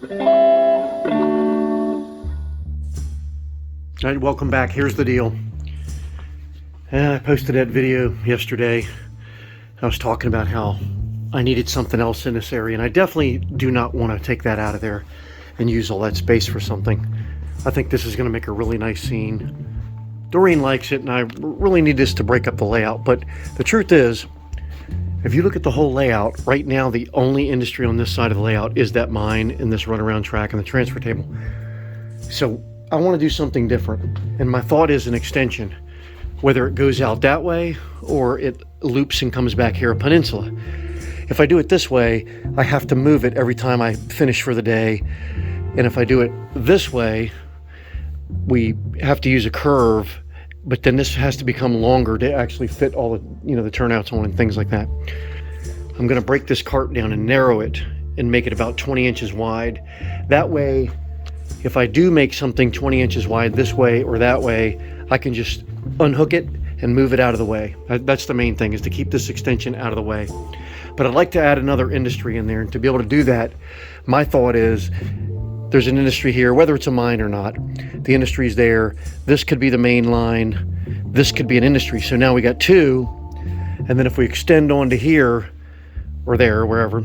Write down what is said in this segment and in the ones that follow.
All right, welcome back. Here's the deal. I posted that video yesterday. I was talking about how I needed something else in this area, and I definitely do not want to take that out of there and use all that space for something. I think this is going to make a really nice scene. Doreen likes it, and I really need this to break up the layout. But the truth is, if you look at the whole layout, right now the only industry on this side of the layout is that mine and this runaround track and the transfer table. So I want to do something different, and my thought is an extension, whether it goes out that way or it loops and comes back here a peninsula. If I do it this way, I have to move it every time I finish for the day, and if I do it this way, we have to use a curve, but then this has to become longer to actually fit all the, the turnouts on and things like that. I'm going to break this cart down and narrow it and make it about 20 inches wide. That way, if I do make something 20 inches wide this way or that way, I can just unhook it and move it out of the way. That's the main thing, is to keep this extension out of the way. But I'd like to add another industry in there, and to be able to do that, my thought is there's an industry here, whether it's a mine or not, the industry's there. This could be the main line. This could be an industry. So now we got two, and then if we extend on to here or there or wherever,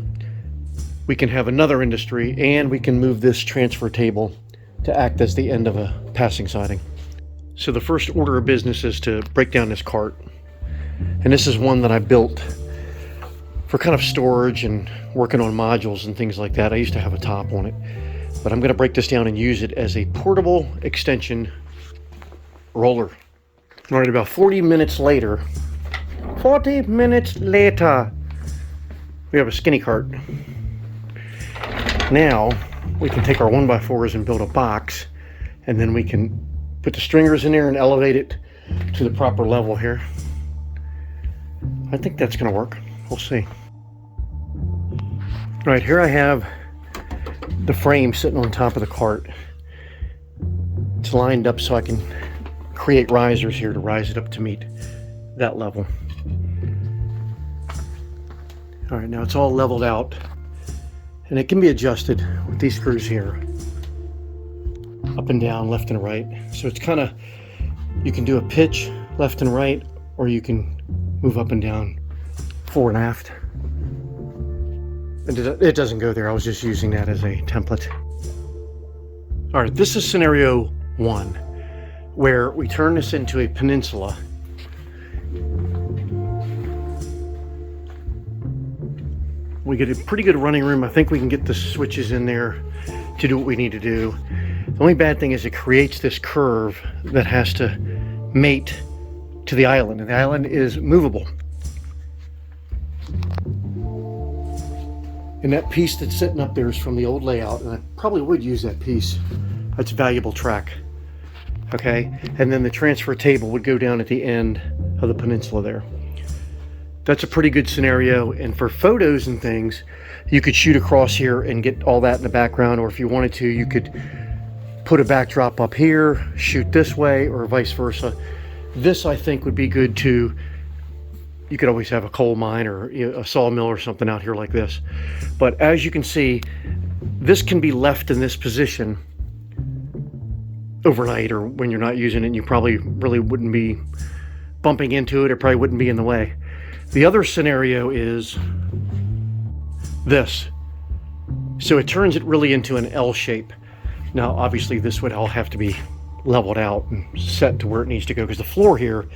we can have another industry, and we can move this transfer table to act as the end of a passing siding. So the first order of business is to break down this cart. And this is one that I built for kind of storage and working on modules and things like that. I used to have a top on it, but I'm going to break this down and use it as a portable extension roller. All right, about 40 minutes later, we have a skinny cart. Now we can take our 1x4s and build a box, and then we can put the stringers in there and elevate it to the proper level here. I think that's going to work. We'll see. All right, here I have the frame sitting on top of the cart. It's lined up so I can create risers here to rise it up to meet that level. All right, now it's all leveled out, and it can be adjusted with these screws here, up and down, left and right. So it's kind of, you can do a pitch left and right, or you can move up and down, fore and aft. It doesn't go there. I was just using that as a template. All right, this is scenario one, where we turn this into a peninsula. We get a pretty good running room. I think we can get the switches in there to do what we need to do. The only bad thing is it creates this curve that has to mate to the island, and the island is movable. And that piece that's sitting up there is from the old layout, and I probably would use that piece. That's valuable track. Okay, and then the transfer table would go down at the end of the peninsula there. That's a pretty good scenario, and for photos and things, you could shoot across here and get all that in the background, or if you wanted to, you could put a backdrop up here, shoot this way, or vice versa. This, I think, would be good too. You could always have a coal mine or a sawmill or something out here like this. But as you can see, this can be left in this position overnight, or when you're not using it, and you probably really wouldn't be bumping into it, or probably wouldn't be in the way. The other scenario is this. So it turns it really into an L shape. Now, obviously, this would all have to be leveled out and set to where it needs to go, because the floor here,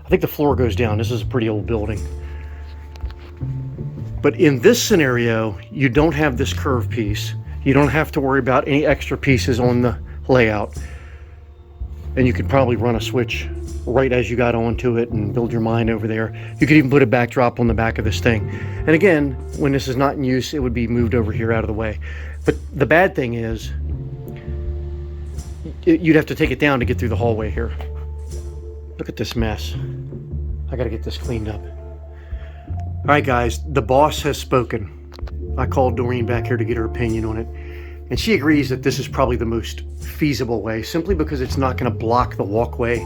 I think the floor goes down. This is a pretty old building. But in this scenario, you don't have this curve piece. You don't have to worry about any extra pieces on the layout. And you could probably run a switch right as you got onto it and build your mine over there. You could even put a backdrop on the back of this thing. And again, when this is not in use, it would be moved over here out of the way. But the bad thing is, you'd have to take it down to get through the hallway here. Look at this mess. I gotta get this cleaned up. All right, guys, the boss has spoken. I called Doreen back here to get her opinion on it, and she agrees that this is probably the most feasible way, simply because it's not gonna block the walkway.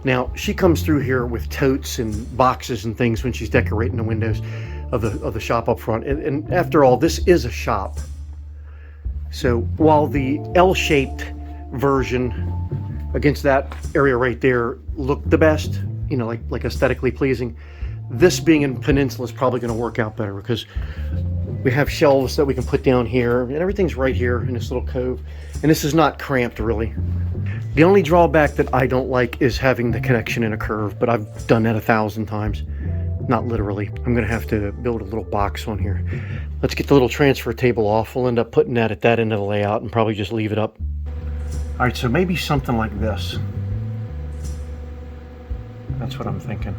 Now, she comes through here with totes and boxes and things when she's decorating the windows of the shop up front. And after all, this is a shop. So while the L-shaped version against that area right there looked the best, you know, like aesthetically pleasing, this being in peninsula is probably going to work out better because we have shelves that we can put down here, and everything's right here in this little cove, and this is not cramped really. The only drawback that I don't like is having the connection in a curve, but I've done that 1,000 times. Not literally. I'm going to have to build a little box on here. Let's get the little transfer table off. We'll end up putting that at that end of the layout and probably just leave it up. All right, so maybe something like this. That's what I'm thinking.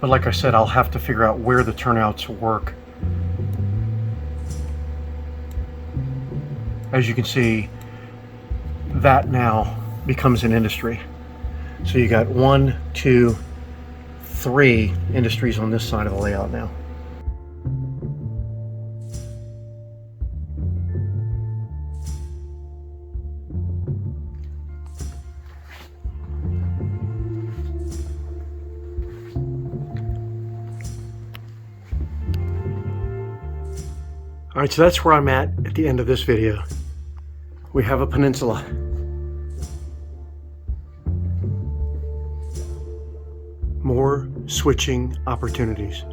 But like I said, I'll have to figure out where the turnouts work. As you can see, that now becomes an industry. So you got 1, 2, 3 industries on this side of the layout now. All right, so that's where I'm at the end of this video. We have a peninsula. More switching opportunities.